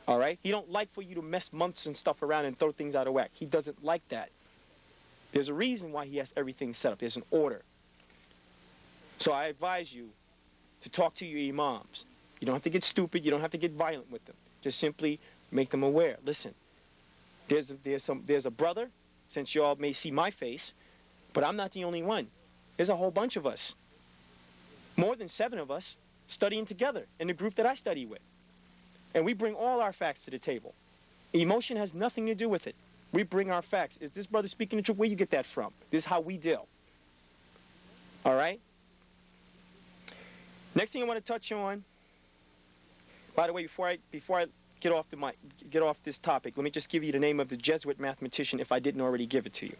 All right? He don't like for you to mess months and stuff around and throw things out of whack. He doesn't like that. There's a reason why he has everything set up. There's an order. So I advise you to talk to your imams. You don't have to get stupid. You don't have to get violent with them. Just simply make them aware. Listen, there's a brother, since you all may see my face, but I'm not the only one. There's a whole bunch of us, more than 7 of us, studying together in the group that I study with. And we bring all our facts to the table. Emotion has nothing to do with it. We bring our facts. Is this brother speaking the truth? Where you get that from? This is how we deal. All right? Next thing I want to touch on, by the way, before I get off this topic, let me just give you the name of the Jesuit mathematician if I didn't already give it to you.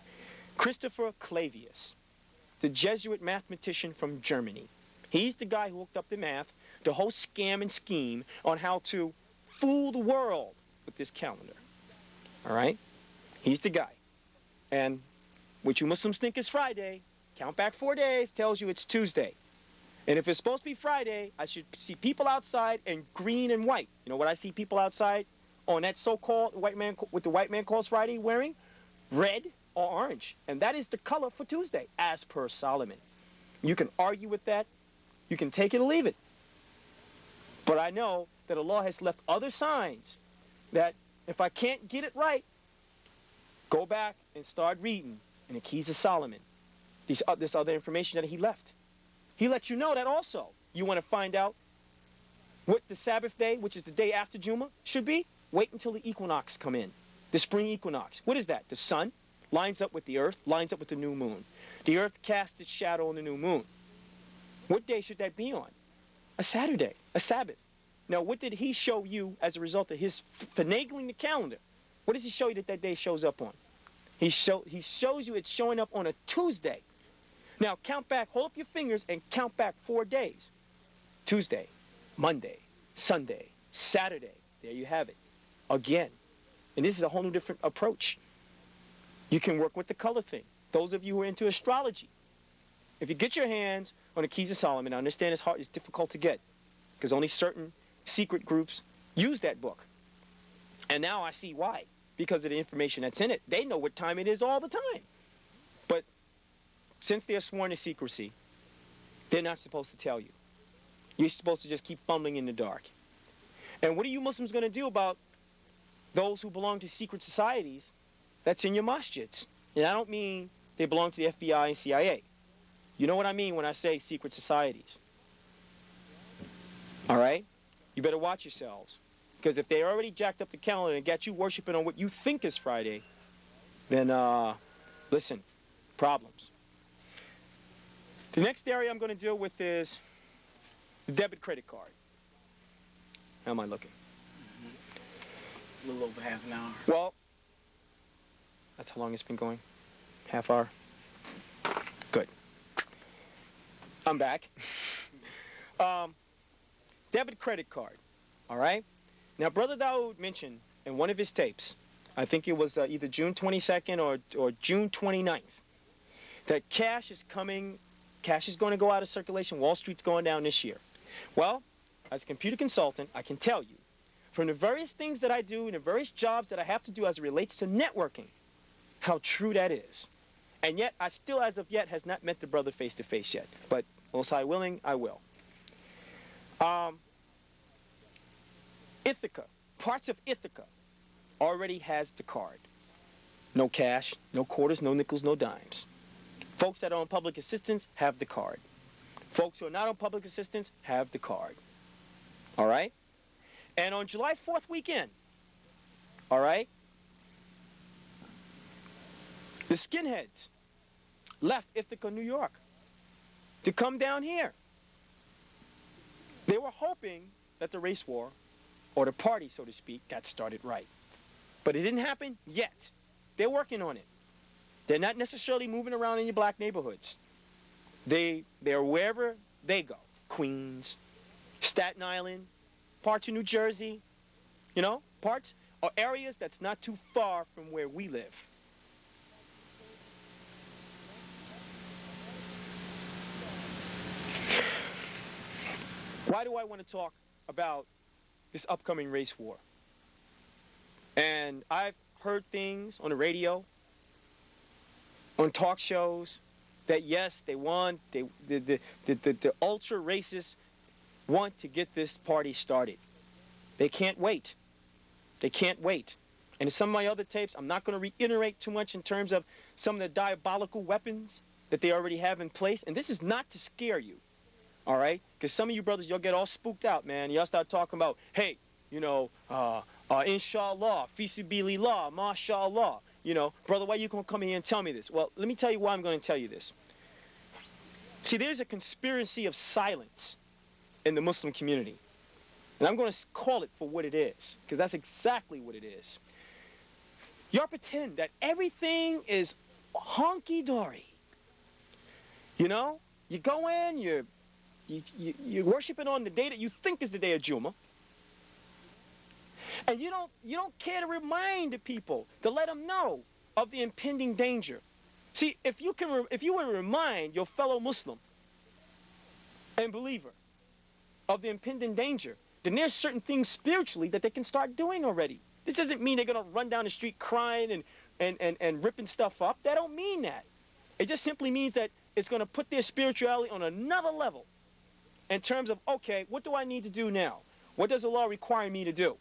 Christopher Clavius, the Jesuit mathematician from Germany. He's the guy who hooked up the math, the whole scam and scheme on how to fool the world with this calendar. All right? He's the guy. And what you Muslims think is Friday, count back 4 days, tells you it's Tuesday. And if it's supposed to be Friday, I should see people outside in green and white. You know what I see people outside on that so-called white man, what the white man calls Friday, wearing? Red or orange. And that is the color for Tuesday, as per Solomon. You can argue with that. You can take it or leave it. But I know that Allah has left other signs that if I can't get it right, go back and start reading in the Keys of Solomon. This other information that he left. He lets you know that also. You want to find out what the Sabbath day, which is the day after Juma, should be? Wait until the equinox come in. The spring equinox. What is that? The sun lines up with the earth, lines up with the new moon. The earth casts its shadow on the new moon. What day should that be on? A Saturday, a Sabbath. Now, what did he show you as a result of his finagling the calendar? What does he show you that that day shows up on? He shows you it's showing up on a Tuesday. Now, count back, hold up your fingers and count back 4 days. Tuesday, Monday, Sunday, Saturday. There you have it. Again. And this is a whole new different approach. You can work with the color thing. Those of you who are into astrology, if you get your hands on the Keys of Solomon, I understand it's difficult to get because only certain secret groups use that book. And now I see why. Because of the information that's in it. They know what time it is all the time. But since they're sworn to secrecy, they're not supposed to tell you. You're supposed to just keep fumbling in the dark. And what are you Muslims going to do about those who belong to secret societies that's in your masjids? And I don't mean they belong to the FBI and CIA. You know what I mean when I say secret societies. All right? You better watch yourselves. Because if they already jacked up the calendar and got you worshiping on what you think is Friday, then, listen, problems. The next area I'm going to deal with is the debit credit card. How am I looking? A little over half an hour. Well, that's how long it's been going. Half hour. Good. I'm back. Debit credit card. All right? Now, Brother Dawood mentioned in one of his tapes, I think it was either June 22nd or June 29th, that cash is coming, cash is going to go out of circulation. Wall Street's going down this year. Well, as a computer consultant, I can tell you, from the various things that I do and the various jobs that I have to do as it relates to networking, how true that is. And yet, I still, as of yet, has not met the brother face to face yet. But, most high willing, I will. Ithaca, parts of Ithaca already has the card. No cash, no quarters, no nickels, no dimes. Folks that are on public assistance have the card. Folks who are not on public assistance have the card. All right? And on July 4th weekend, all right, the skinheads left Ithaca, New York to come down here. They were hoping that the race war, or the party, so to speak, got started right. But it didn't happen yet. They're working on it. They're not necessarily moving around in your black neighborhoods. They're wherever they go. Queens, Staten Island, parts of New Jersey, you know, parts or areas that's not too far from where we live. Why do I want to talk about this upcoming race war? And I've heard things on the radio, on talk shows, that yes, they want, the ultra racists want to get this party started. They can't wait. They can't wait. And in some of my other tapes, I'm not going to reiterate too much in terms of some of the diabolical weapons that they already have in place. And this is not to scare you, all right? Because some of you brothers, you'll get all spooked out, man. Y'all start talking about, hey, you know, inshallah, fisabilillah, mashallah. You know, brother, why you going to come here and tell me this? Well, let me tell you why I'm going to tell you this. See, there's a conspiracy of silence in the Muslim community. And I'm going to call it for what it is, because that's exactly what it is. Y'all pretend that everything is honky-dory. You know, you go in, you're worshiping on the day that you think is the day of Jummah. And you don't care to remind the people, to let them know of the impending danger. See, if you were to remind your fellow Muslim and believer of the impending danger, then there's certain things spiritually that they can start doing already. This doesn't mean they're going to run down the street crying and ripping stuff up. That don't mean that. It just simply means that it's going to put their spirituality on another level in terms of, okay, what do I need to do now? What does Allah require me to do?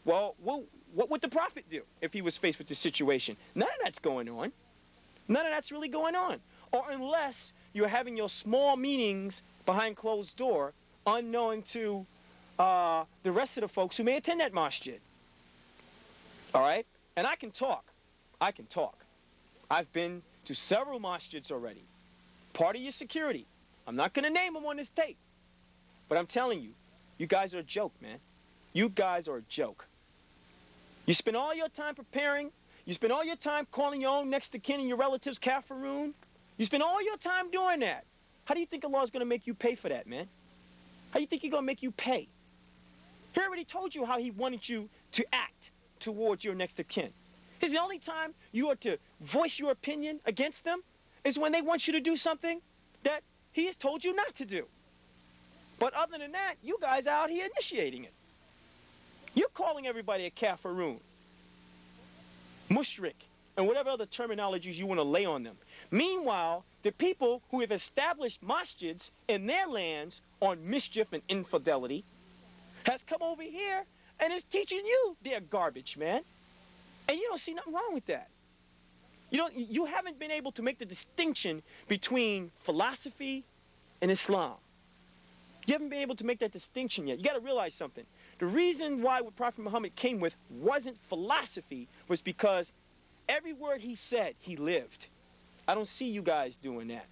Well, what would the Prophet do if he was faced with this situation? None of that's going on. None of that's really going on. Or unless you're having your small meetings behind closed door, unknowing to the rest of the folks who may attend that masjid. All right? And I can talk. I can talk. I've been to several masjids already. Part of your security. I'm not going to name them on this tape. But I'm telling you, you guys are a joke, man. You guys are a joke. You spend all your time preparing. You spend all your time calling your own next of kin and your relatives kafiroon. You spend all your time doing that. How do you think Allah is going to make you pay for that, man? How do you think He's going to make you pay? He already told you how He wanted you to act towards your next of kin. It's the only time you are to voice your opinion against them is when they want you to do something that He has told you not to do. But other than that, you guys are out here initiating it. You're calling everybody a kafiroon, mushrik, and whatever other terminologies you want to lay on them. Meanwhile, the people who have established masjids in their lands on mischief and infidelity has come over here and is teaching you their garbage, man. And you don't see nothing wrong with that. You haven't been able to make the distinction between philosophy and Islam. You haven't been able to make that distinction yet. You got to realize something. The reason why what Prophet Muhammad came with wasn't philosophy, was because every word he said, he lived. I don't see you guys doing that.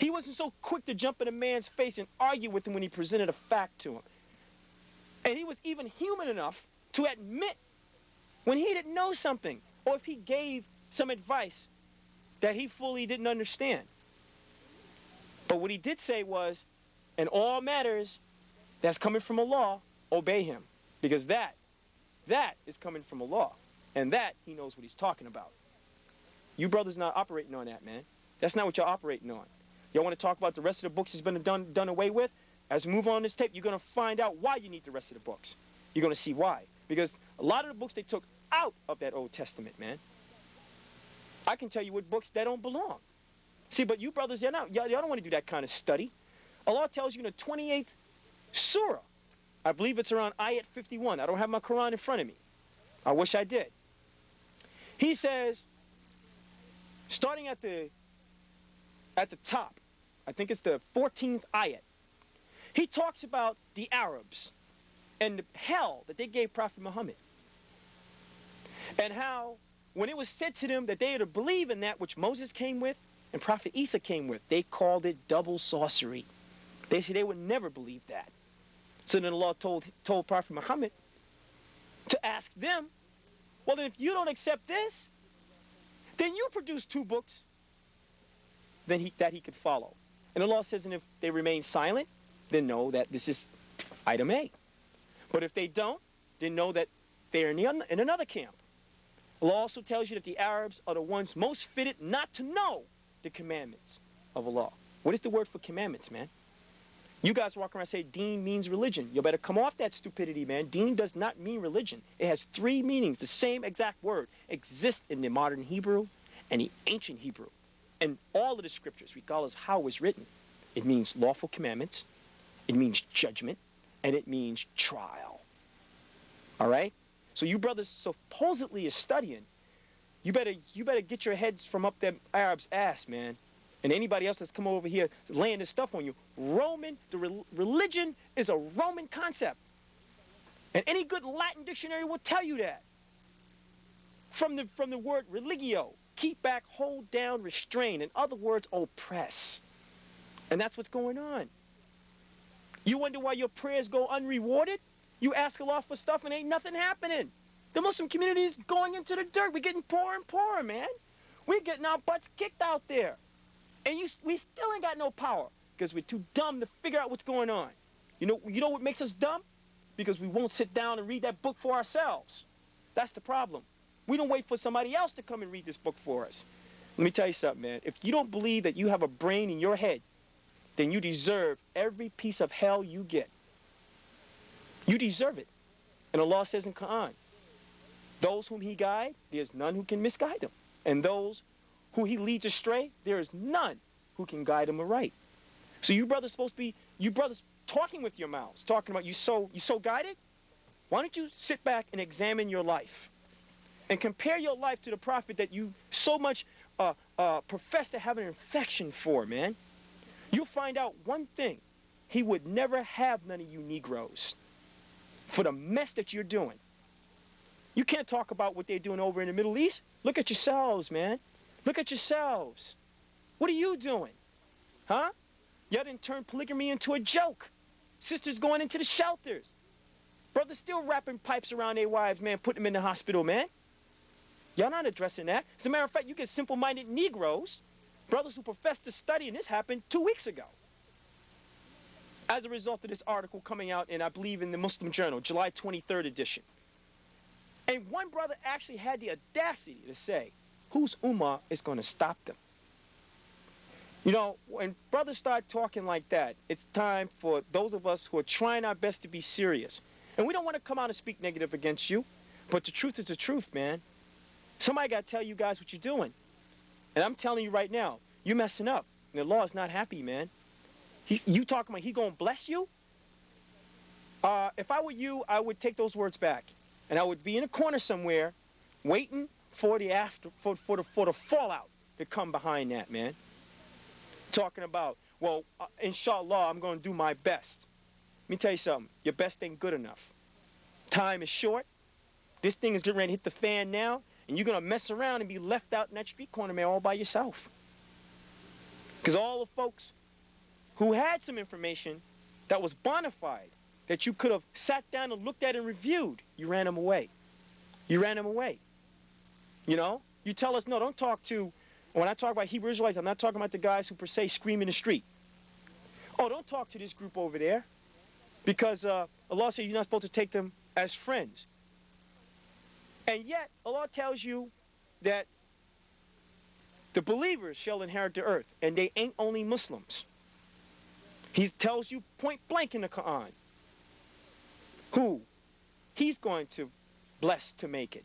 He wasn't so quick to jump in a man's face and argue with him when he presented a fact to him. And he was even human enough to admit when he didn't know something, or if he gave some advice that he fully didn't understand. But what he did say was, in all matters that's coming from Allah, obey Him. Because that is coming from Allah. And that, He knows what He's talking about. You brothers not operating on that, man. That's not what you're operating on. Y'all want to talk about the rest of the books that's been done away with? As we move on this tape, you're going to find out why you need the rest of the books. You're going to see why. Because a lot of the books they took out of that Old Testament, man. I can tell you what books that don't belong. See, but you brothers, y'all don't want to do that kind of study. Allah tells you in the 28th surah, I believe it's around ayat 51. I don't have my Quran in front of me. I wish I did. He says, starting at the top, I think it's the 14th ayat, he talks about the Arabs and the hell that they gave Prophet Muhammad. And how, when it was said to them that they had to believe in that which Moses came with and Prophet Isa came with, they called it double sorcery. They said they would never believe that. So then Allah told Prophet Muhammad to ask them, well, then if you don't accept this, then you produce 2 books that he could follow. And Allah says, and if they remain silent, then know that this is item A. But if they don't, then know that they're in another camp. Allah also tells you that the Arabs are the ones most fitted not to know the commandments of Allah. What is the word for commandments, man? You guys walk around and say deen means religion. You better come off that stupidity, man. Deen does not mean religion. It has three meanings. The same exact word exists in the modern Hebrew and the ancient Hebrew. And all of the scriptures, regardless of how it was written, it means lawful commandments, it means judgment, and it means trial. All right? So you brothers supposedly is studying. You better get your heads from up them Arabs' ass, man. And anybody else that's come over here laying this stuff on you. Religion is a Roman concept. And any good Latin dictionary will tell you that. From the word religio, keep back, hold down, restrain. In other words, oppress. And that's what's going on. You wonder why your prayers go unrewarded? You ask Allah for stuff and ain't nothing happening. The Muslim community is going into the dirt. We're getting poorer and poorer, man. We're getting our butts kicked out there. And we still ain't got no power because we're too dumb to figure out what's going on. You know what makes us dumb? Because we won't sit down and read that book for ourselves. That's the problem. We don't wait for somebody else to come and read this book for us. Let me tell you something, man. If you don't believe that you have a brain in your head, then you deserve every piece of hell you get. You deserve it. And Allah says in Quran, those whom He guides, there's none who can misguide them. And those who He leads astray, there is none who can guide them aright. So you brothers supposed to be, you brothers talking with your mouths, talking about you so guided? Why don't you sit back and examine your life and compare your life to the prophet that you so much profess to have an affection for, man? You'll find out one thing. He would never have none of you Negroes for the mess that you're doing. You can't talk about what they're doing over in the Middle East. Look at yourselves, man. Look at yourselves. What are you doing? Huh? You didn't turn polygamy into a joke. Sisters going into the shelters. Brothers still wrapping pipes around their wives, man, putting them in the hospital, man. Y'all not addressing that. As a matter of fact, you get simple-minded Negroes, brothers who profess to study, and this happened 2 weeks ago. As a result of this article coming out in, I believe, in the Muslim Journal, July 23rd edition. And one brother actually had the audacity to say, whose ummah is going to stop them? You know, when brothers start talking like that, it's time for those of us who are trying our best to be serious. And we don't want to come out and speak negative against you, but the truth is the truth, man. Somebody got to tell you guys what you're doing. And I'm telling you right now, you're messing up. And the law is not happy, man. You talking about He going to bless you? If I were you, I would take those words back. And I would be in a corner somewhere waiting for the fallout to come behind that, man. Talking about, well, inshallah, I'm going to do my best. Let me tell you something. Your best ain't good enough. Time is short. This thing is getting ready to hit the fan now, and you're going to mess around and be left out in that street corner, man, all by yourself. Because all the folks who had some information that was bona fide, that you could have sat down and looked at and reviewed, you ran them away. You ran them away. You know? You tell us, no, don't talk to, when I talk about Hebrew Israelites, I'm not talking about the guys who per se scream in the street. Oh, don't talk to this group over there. Because Allah said you're not supposed to take them as friends. And yet, Allah tells you that the believers shall inherit the earth, and they ain't only Muslims. He tells you point blank in the Quran who He's going to bless to make it.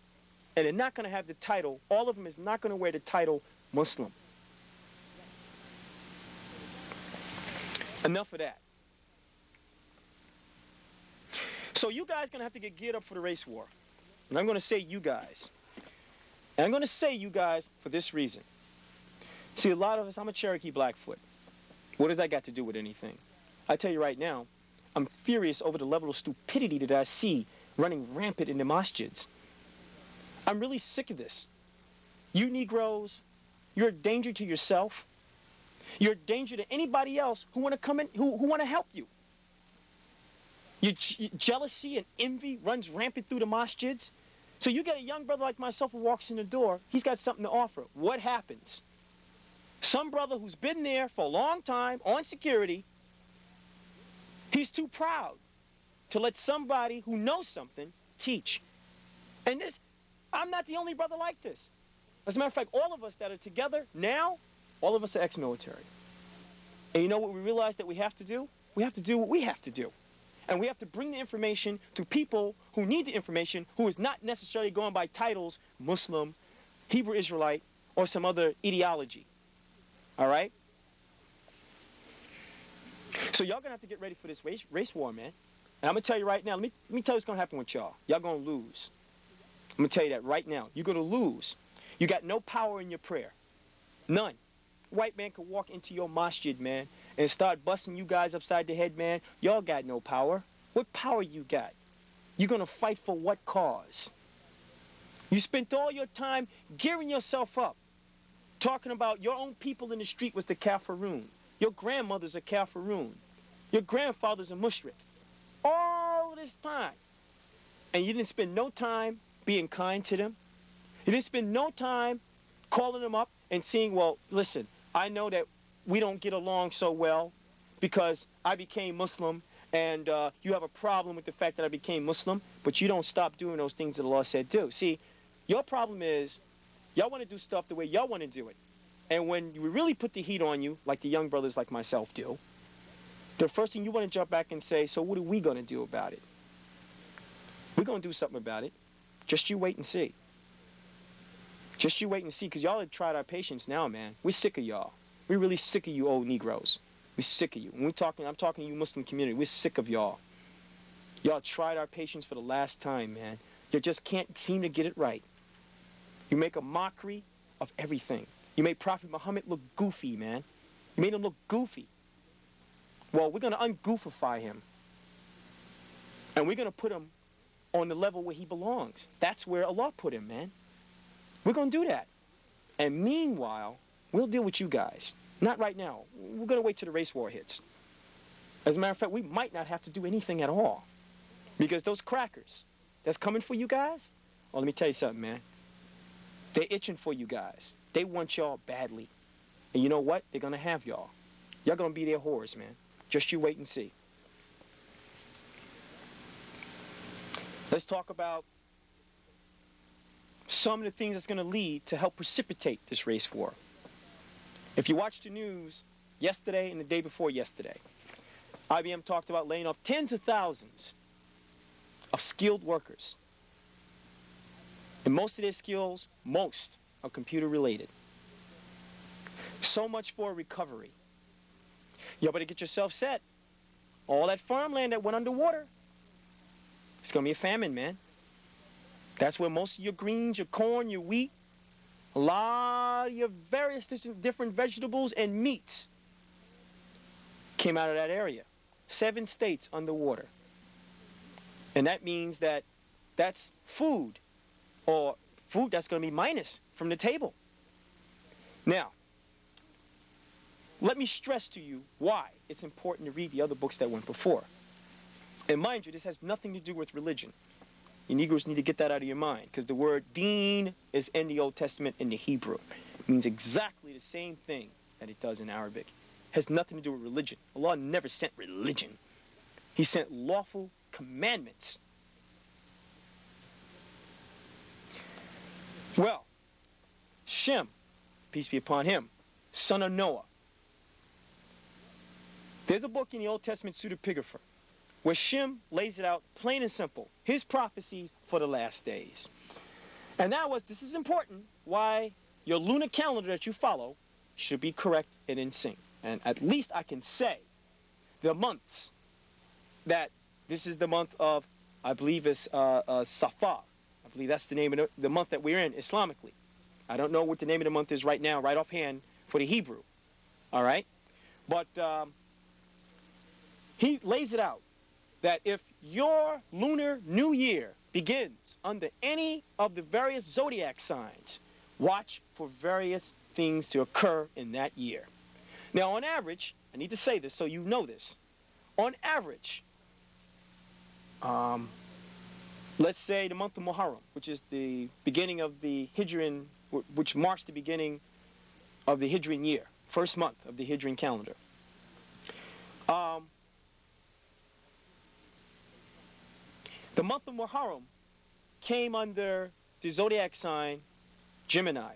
And they're not going to have the title, all of them is not going to wear the title Muslim. Enough of that. So you guys going to have to get geared up for the race war. And I'm going to say you guys. And I'm going to say you guys for this reason. See, a lot of us, I'm a Cherokee Blackfoot. What does that got to do with anything? I tell you right now, I'm furious over the level of stupidity that I see running rampant in the masjids. I'm really sick of this. You Negroes, you're a danger to yourself. You're a danger to anybody else who want to come in, who want to help you. Your jealousy and envy runs rampant through the masjids. So you get a young brother like myself who walks in the door, he's got something to offer. What happens? Some brother who's been there for a long time on security, he's too proud to let somebody who knows something teach. And this, I'm not the only brother like this. As a matter of fact, all of us that are together now, all of us are ex-military. And you know what we realize that we have to do? We We have to do what we have to do. And we have to bring the information to people who need the information, who is not necessarily going by titles, Muslim, Hebrew Israelite, or some other ideology. All right? So y'all gonna have to get ready for this race war, man. And I'm gonna tell you right now, let me tell you what's gonna happen with y'all. Y'all gonna lose. I'm gonna tell you that right now. You're gonna lose. You got no power in your prayer. None. White man could walk into your masjid, man, and start busting you guys upside the head, man. Y'all got no power. What power you got? You're gonna fight for what cause? You spent all your time gearing yourself up, talking about your own people in the street was the Kafiroon. Your grandmother's a Kafiroon. Your grandfather's a mushrik. All this time. And you didn't spend no time being kind to them. You didn't spend no time calling them up and saying, well, listen, I know that we don't get along so well because I became Muslim and you have a problem with the fact that I became Muslim, but you don't stop doing those things that Allah said do. See, your problem is y'all want to do stuff the way y'all want to do it. And when we really put the heat on you, like the young brothers like myself do, the first thing you want to jump back and say, so what are we going to do about it? We're going to do something about it. Just you wait and see. Just you wait and see, because y'all have tried our patience now, man. We're sick of y'all. We're really sick of you old Negroes. We're sick of you. When I'm talking to you Muslim community, we're sick of y'all. Y'all tried our patience for the last time, man. You just can't seem to get it right. You make a mockery of everything. You made Prophet Muhammad look goofy, man. You made him look goofy. Well, we're going to ungoofify him. And we're going to put him on the level where he belongs. That's where Allah put him, man. We're going to do that. And meanwhile, we'll deal with you guys. Not right now. We're going to wait till the race war hits. As a matter of fact, we might not have to do anything at all. Because those crackers that's coming for you guys, well, let me tell you something, man. They're itching for you guys. They want y'all badly. And you know what? They're going to have y'all. Y'all going to be their whores, man. Just you wait and see. Let's talk about some of the things that's going to lead to help precipitate this race war. If you watched the news yesterday and the day before yesterday, IBM talked about laying off tens of thousands of skilled workers. And most of their skills, most are computer related. So much for recovery. You better get yourself set. All that farmland that went underwater, it's going to be a famine, man. That's where most of your greens, your corn, your wheat, a lot of your various different vegetables and meats came out of that area. 7 states underwater. And that means that that's food, or food that's going to be minus from the table. Now, let me stress to you why it's important to read the other books that went before. And mind you, this has nothing to do with religion. You Negroes need to get that out of your mind, because the word deen is in the Old Testament in the Hebrew. It means exactly the same thing that it does in Arabic. It has nothing to do with religion. Allah never sent religion. He sent lawful commandments. Well, Shem, peace be upon him, son of Noah. There's a book in the Old Testament, Pseudepigrapha, where Shem lays it out plain and simple, his prophecies for the last days. And this is important, why your lunar calendar that you follow should be correct and in sync. And at least I can say the months that this is the month of, I believe it's Safar. I believe that's the name of the month that we're in Islamically. I don't know what the name of the month is right now, right offhand, for the Hebrew. All right? But he lays it out that if your lunar new year begins under any of the various zodiac signs, watch for various things to occur in that year. Now, on average, I need to say this so you know this. On average, let's say the month of Muharram, which is the beginning of the Hijran, which marks the beginning of the Hijran year, first month of the Hijran calendar. The month of Muharram came under the zodiac sign Gemini.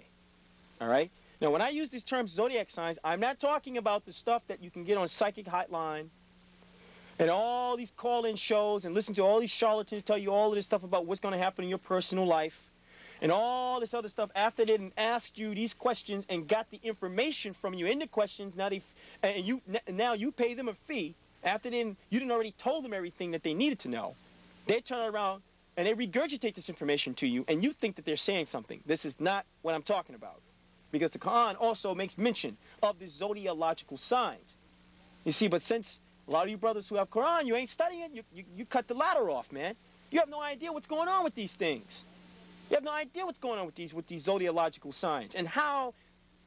All right? Now, when I use these terms zodiac signs, I'm not talking about the stuff that you can get on Psychic Hotline And all these call-in shows and listen to all these charlatans tell you all of this stuff about what's going to happen in your personal life and all this other stuff after they didn't ask you these questions and got the information from you in the questions. Now you pay them a fee after you didn't already told them everything that they needed to know. They turn around and they regurgitate this information to you, and you think that they're saying something. This is not what I'm talking about, because the Quran also makes mention of the zodiacal signs. You see, but since a lot of you brothers who have Quran, you ain't studying, you cut the ladder off, man. You have no idea what's going on with these things. You have no idea what's going on with these zodiacal signs and how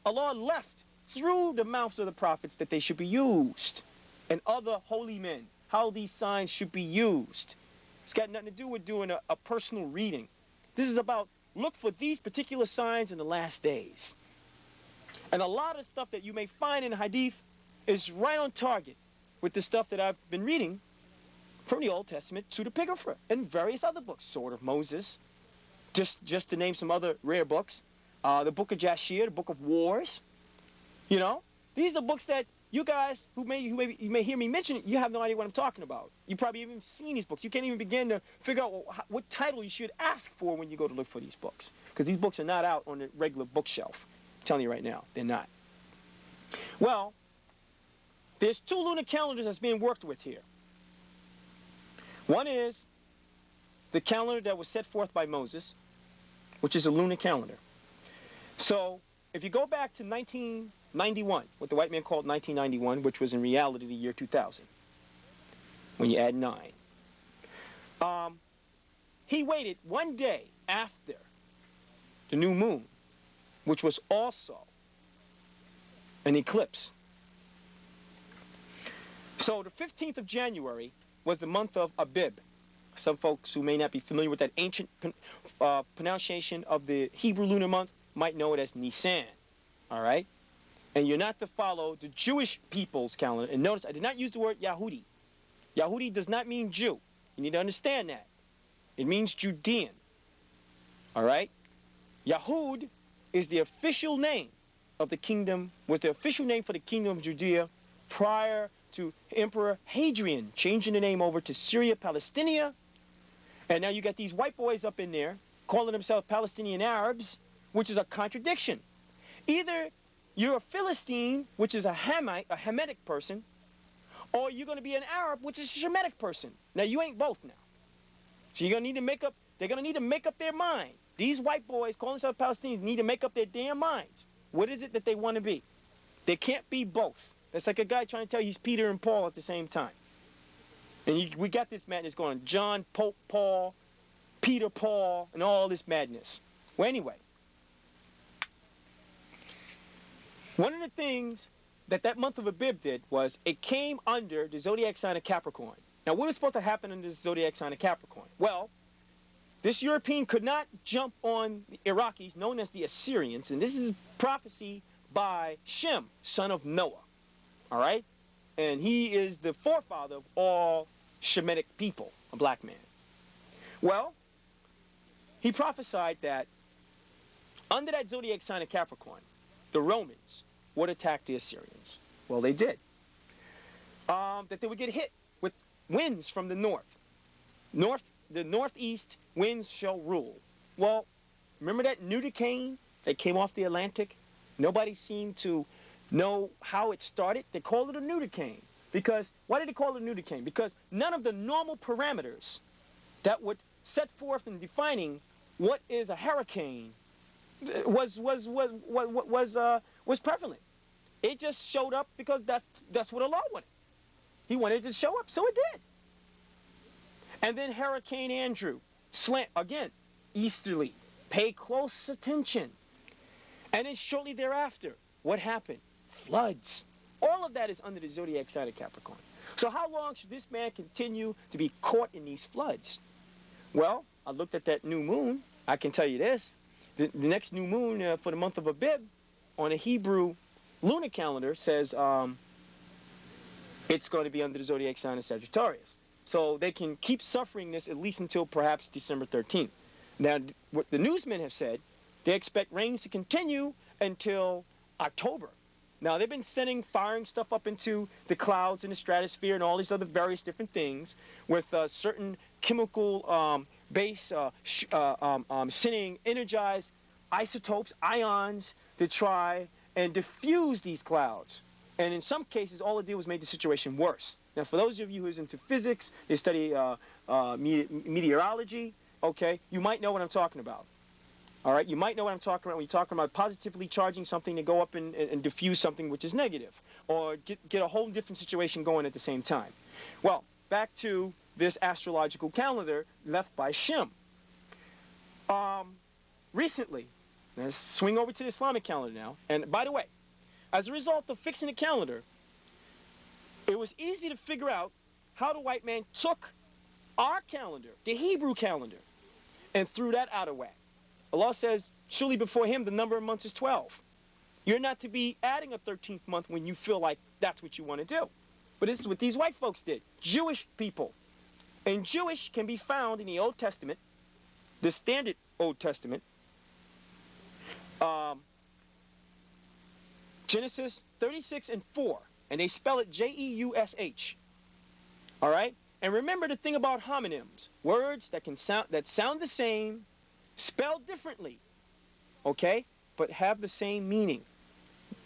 Allah left through the mouths of the prophets that they should be used, and other holy men, how these signs should be used. It's got nothing to do with doing a personal reading. This is about look for these particular signs in the last days. And a lot of stuff that you may find in Hadith is right on target with the stuff that I've been reading from the Old Testament to the Epigrapha and various other books, Sword of Moses, just to name some other rare books, the Book of Jashir, the Book of Wars. You know, these are books that you guys you may hear me mention it, you have no idea what I'm talking about. You probably haven't even seen these books. You can't even begin to figure out what title you should ask for when you go to look for these books, because these books are not out on the regular bookshelf. I'm telling you right now, they're not. Well, there's two lunar calendars that's being worked with here. One is the calendar that was set forth by Moses, which is a lunar calendar. So if you go back to 1991, what the white man called 1991, which was in reality the year 2000, when you add 9, he waited one day after the new moon, which was also an eclipse. So the 15th of January was the month of Abib. Some folks who may not be familiar with that ancient pronunciation of the Hebrew lunar month might know it as Nisan, all right? And you're not to follow the Jewish people's calendar. And notice, I did not use the word Yahudi. Yahudi does not mean Jew. You need to understand that. It means Judean, all right? Yahud is the official name of the kingdom, was the official name for the kingdom of Judea prior to Emperor Hadrian changing the name over to Syria Palestinia. And now you got these white boys up in there calling themselves Palestinian Arabs, which is a contradiction. Either you're a Philistine, which is a Hamitic person, or you're going to be an Arab, which is a Shemitic person. Now you ain't both now. So you're going to need to make up, they're going to need to make up their mind. These white boys calling themselves Palestinians need to make up their damn minds. What is it that they want to be? They can't be both. That's like a guy trying to tell you he's Peter and Paul at the same time. And we got this madness going on. John, Pope, Paul, Peter, Paul, and all this madness. Well, anyway. One of the things that month of Abib did was it came under the zodiac sign of Capricorn. Now, what was supposed to happen under the zodiac sign of Capricorn? Well, this European could not jump on the Iraqis, known as the Assyrians, and this is prophecy by Shem, son of Noah. All right? And he is the forefather of all Shemitic people, a black man. Well, he prophesied that under that zodiac sign of Capricorn, the Romans would attack the Assyrians. Well, they did. That they would get hit with winds from the north. The northeast winds shall rule. Well, remember that nudicane that came off the Atlantic? Nobody seemed to know how it started. They called it a nudicane. Because, why did they call it a nudicane? Because none of the normal parameters that would set forth in defining what is a hurricane was prevalent. It just showed up because that's what Allah wanted. He wanted it to show up, so it did. And then Hurricane Andrew, again, easterly. Pay close attention. And then shortly thereafter, what happened? Floods. All of that is under the zodiac sign of Capricorn. So how long should this man continue to be caught in these floods? Well, I looked at that new moon. I can tell you this. The next new moon for the month of Abib on a Hebrew lunar calendar says it's going to be under the zodiac sign of Sagittarius. So they can keep suffering this at least until perhaps December 13th. Now, what the newsmen have said, they expect rains to continue until October. Now, they've been firing stuff up into the clouds and the stratosphere and all these other various different things with certain chemical base sending energized isotopes, ions, to try and diffuse these clouds. And in some cases, all it did was make the situation worse. Now, for those of you who's into physics, they study meteorology, okay, you might know what I'm talking about. All right, you might know what I'm talking about when you're talking about positively charging something to go up and diffuse something which is negative, or get a whole different situation going at the same time. Well, back to this astrological calendar left by Shem. Recently, let's swing over to the Islamic calendar now. And by the way, as a result of fixing the calendar, it was easy to figure out how the white man took our calendar, the Hebrew calendar, and threw that out of whack. Allah says, surely before him the number of months is 12. You're not to be adding a 13th month when you feel like that's what you want to do. But this is what these white folks did. Jewish people. And Jewish can be found in the Old Testament, the standard Old Testament, Genesis 36:4, and they spell it Jeush. All right? And remember the thing about homonyms, words that sound the same, spelled differently, okay, but have the same meaning.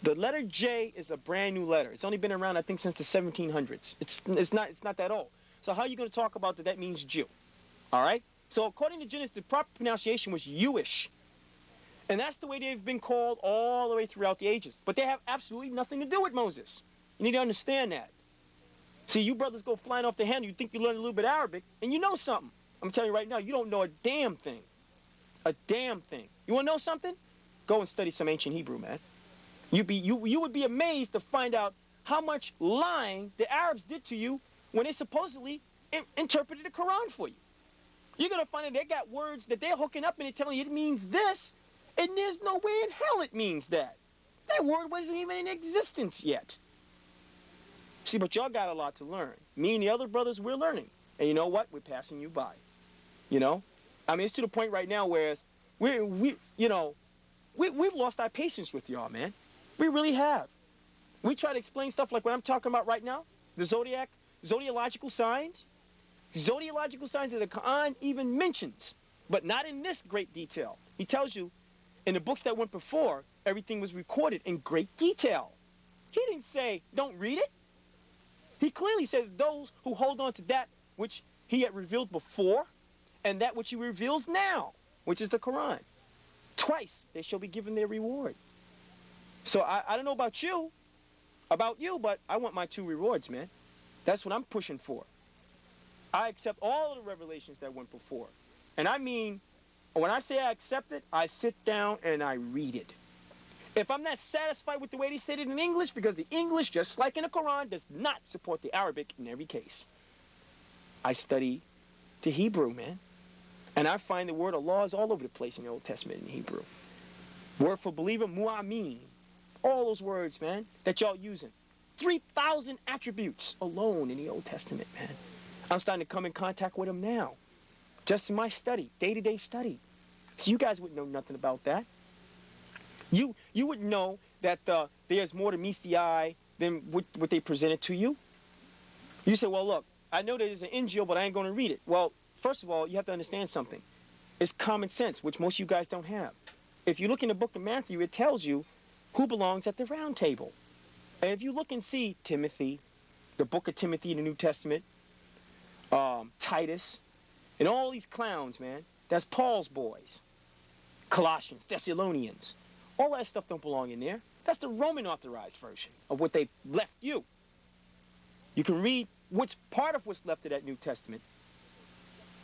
The letter J is a brand new letter. It's only been around, I think, since the 1700s. It's not that old. So how are you going to talk about that means Jew? All right? So according to Genesis, the proper pronunciation was Jewish. And that's the way they've been called all the way throughout the ages. But they have absolutely nothing to do with Moses. You need to understand that. See, you brothers go flying off the handle. You think you learn a little bit of Arabic, and you know something. I'm telling you right now, you don't know a damn thing. A damn thing. You want to know something? Go and study some ancient Hebrew, man. You would be amazed to find out how much lying the Arabs did to you when they supposedly interpreted the Quran for you. You're going to find that they got words that they're hooking up and they're telling you it means this, and there's no way in hell it means that. That word wasn't even in existence yet. See, but y'all got a lot to learn. Me and the other brothers, we're learning. And you know what? We're passing you by. You know? I mean, it's to the point right now where we've lost our patience with y'all, man. We really have. We try to explain stuff like what I'm talking about right now, the zodiacal signs that the Quran even mentions, but not in this great detail. He tells you in the books that went before, everything was recorded in great detail. He didn't say, don't read it. He clearly said those who hold on to that which he had revealed before and that which he reveals now, which is the Quran. Twice they shall be given their reward. So I don't know about you, but I want my 2 rewards, man. That's what I'm pushing for. I accept all of the revelations that went before. And I mean, when I say I accept it, I sit down and I read it. If I'm not satisfied with the way they said it in English, because the English, just like in the Quran, does not support the Arabic in every case, I study the Hebrew, man. And I find the word Allah is all over the place in the Old Testament in Hebrew. Word for believer, mu'amin. All those words, man, that y'all using. 3,000 attributes alone in the Old Testament, man. I'm starting to come in contact with them now. Just in my study, day-to-day study. So you guys wouldn't know nothing about that. You would know that there's more to meets the eye than what they presented to you. You say, well, look, I know there's an Injil, but I ain't going to read it. Well, first of all, you have to understand something. It's common sense, which most of you guys don't have. If you look in the book of Matthew, it tells you who belongs at the round table. And if you look and see Timothy, the book of Timothy in the New Testament, Titus, and all these clowns, man, that's Paul's boys. Colossians, Thessalonians. All that stuff don't belong in there. That's the Roman authorized version of what they left you. You can read what's part of what's left of that New Testament,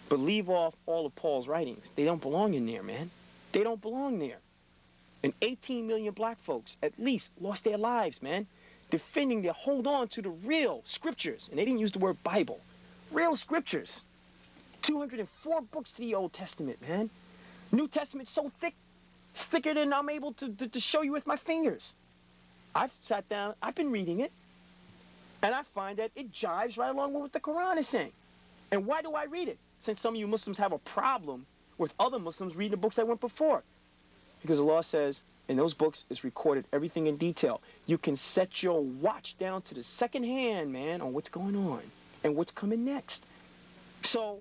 but leave off all of Paul's writings. They don't belong in there, man. They don't belong there. And 18 million black folks, at least, lost their lives, man, defending their hold on to the real scriptures. And they didn't use the word Bible. Real scriptures. 204 books to the Old Testament, man. New Testament so thick, it's thicker than I'm able to show you with my fingers. I've sat down, I've been reading it, and I find that it jives right along with what the Quran is saying. And why do I read it? Since some of you Muslims have a problem with other Muslims reading the books that went before. Because Allah says, In those books is recorded everything in detail. You can set your watch down to the second hand, man, on what's going on and what's coming next. So,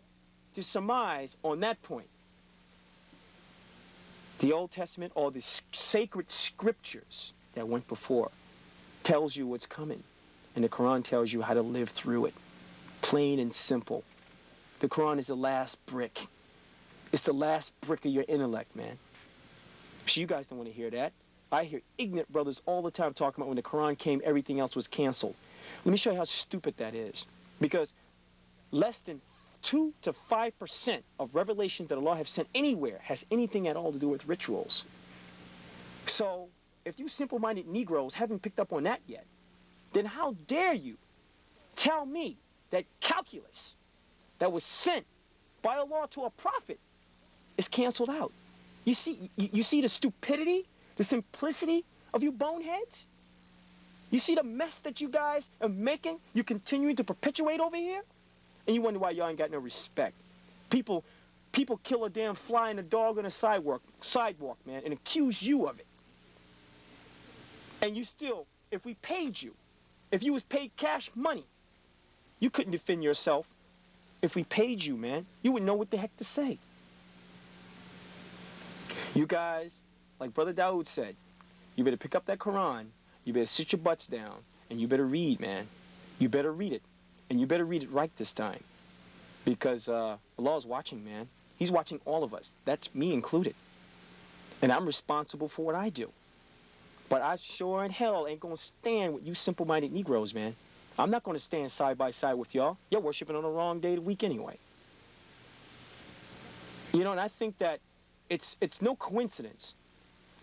to surmise on that point, the Old Testament, or the sacred scriptures that went before, tells you what's coming. And the Quran tells you how to live through it. Plain and simple. The Quran is the last brick. It's the last brick of your intellect, man. So you guys don't want to hear that. I hear ignorant brothers all the time talking about when the Quran came, everything else was canceled. Let me show you how stupid that is. Because less than 2 to 5% of revelations that Allah has sent anywhere has anything at all to do with rituals. So, if you simple-minded Negroes haven't picked up on that yet, then how dare you tell me that calculus that was sent by Allah to a prophet is canceled out? You see the stupidity, the simplicity of you boneheads? You see the mess that you guys are making, you continuing to perpetuate over here? And you wonder why y'all ain't got no respect. People kill a damn fly and a dog on a sidewalk, man, and accuse you of it. And you still, if we paid you, if you was paid cash money, you couldn't defend yourself. If we paid you, man, you wouldn't know what the heck to say. You guys, like Brother Dawood said, you better pick up that Quran, you better sit your butts down, and you better read, man. You better read it. And you better read it right this time. Because Allah is watching, man. He's watching all of us. That's me included. And I'm responsible for what I do. But I sure in hell ain't going to stand with you simple-minded Negroes, man. I'm not going to stand side by side with y'all. You're worshiping on the wrong day of the week anyway. You know, and I think that it's no coincidence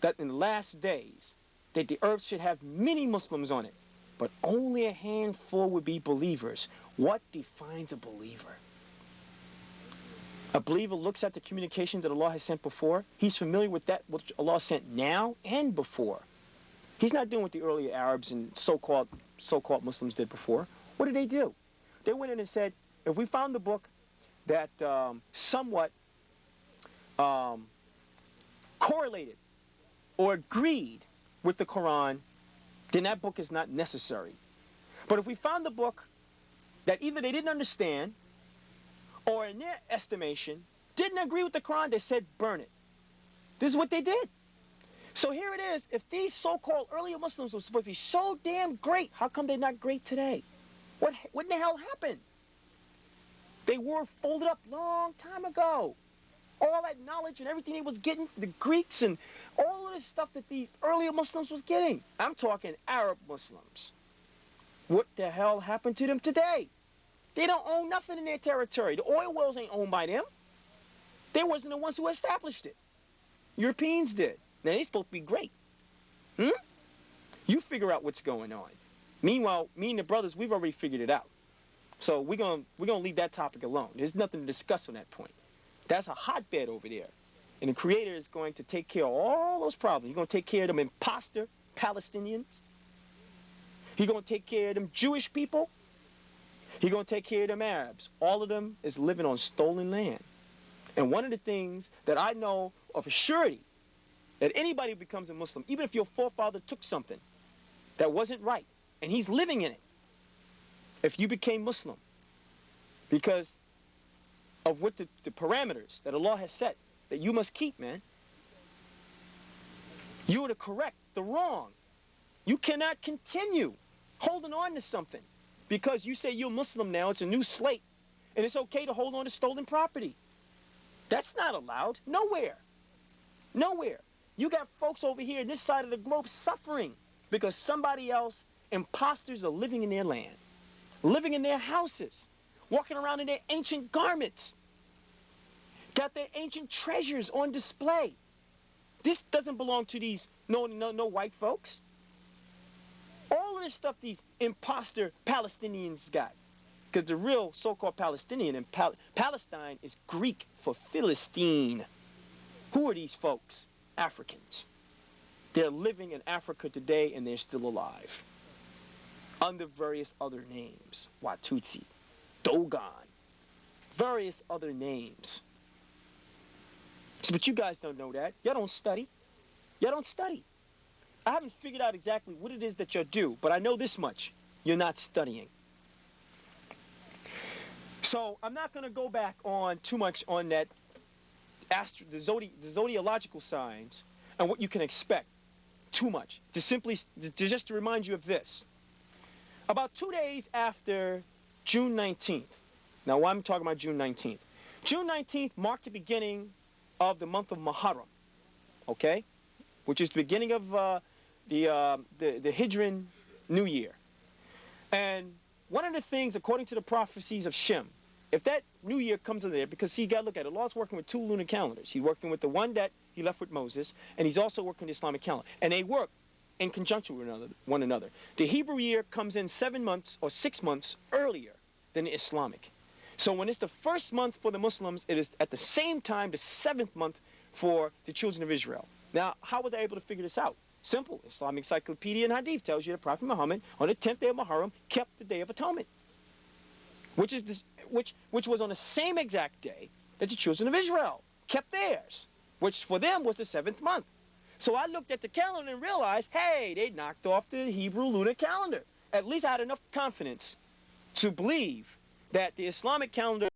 that in the last days that the earth should have many Muslims on it, but only a handful would be believers. What defines a believer? A believer looks at the communications that Allah has sent before. He's familiar with that which Allah sent now and before. He's not doing what the earlier Arabs and so-called Muslims did before. What did they do? They went in and said, if we found the book that somewhat correlated or agreed with the Quran, then that book is not necessary. But if we found the book that either they didn't understand or in their estimation didn't agree with the Quran, they said burn it. This is what they did. So here it is. If these so-called earlier Muslims were supposed to be so damn great, how come they're not great today? What in the hell happened? They were folded up long time ago. All that knowledge and everything they was getting from the Greeks and all of this stuff that these earlier Muslims was getting. I'm talking Arab Muslims. What the hell happened to them today? They don't own nothing in their territory. The oil wells ain't owned by them. They wasn't the ones who established it. Europeans did. Now, they supposed to be great. You figure out what's going on. Meanwhile, me and the brothers, we've already figured it out. So we're gonna leave that topic alone. There's nothing to discuss on that point. That's a hotbed over there. And the Creator is going to take care of all those problems. He's going to take care of them imposter Palestinians. He's going to take care of them Jewish people. He's going to take care of them Arabs. All of them is living on stolen land. And one of the things that I know of a surety, that anybody who becomes a Muslim, even if your forefather took something that wasn't right, and he's living in it, if you became Muslim, because of what the parameters that Allah has set that you must keep, man, you are to correct the wrong. You cannot continue holding on to something because you say you're Muslim now, it's a new slate, and it's okay to hold on to stolen property. That's not allowed. Nowhere. Nowhere. You got folks over here on this side of the globe suffering because somebody else, imposters, are living in their land, living in their houses, walking around in their ancient garments, got their ancient treasures on display. This doesn't belong to these no white folks. All of this stuff these imposter Palestinians got. Because the real so-called Palestinian in Palestine is Greek for Philistine. Who are these folks? Africans. They're living in Africa today and they're still alive. Under various other names. Watutsi, Dogon, various other names. But you guys don't know that. Y'all don't study. Y'all don't study. I haven't figured out exactly what it is that you're due, but I know this much. You're not studying. So I'm not going to go back on too much on that the zodiacal signs and what you can expect too much. Just to remind you of this. About 2 days after June 19th, now why I'm talking about June 19th. June 19th marked the beginning of the month of Muharram, okay? Which is the beginning of the Hijran New Year. And one of the things, according to the prophecies of Shem, if that New Year comes in there, because see, you got to look at it, Allah's working with two lunar calendars. He's working with the one that he left with Moses, and he's also working the Islamic calendar. And they work in conjunction with one another. The Hebrew year comes in 7 months or 6 months earlier than the Islamic. So when it's the first month for the Muslims, it is at the same time the 7th month for the children of Israel. Now, how was I able to figure this out? Simple. Islamic Encyclopedia and Hadith tells you that Prophet Muhammad, on the 10th day of Muharram, kept the Day of Atonement, which was on the same exact day that the children of Israel kept theirs, which for them was the 7th month. So I looked at the calendar and realized, hey, they knocked off the Hebrew lunar calendar. At least I had enough confidence to believe that the Islamic calendar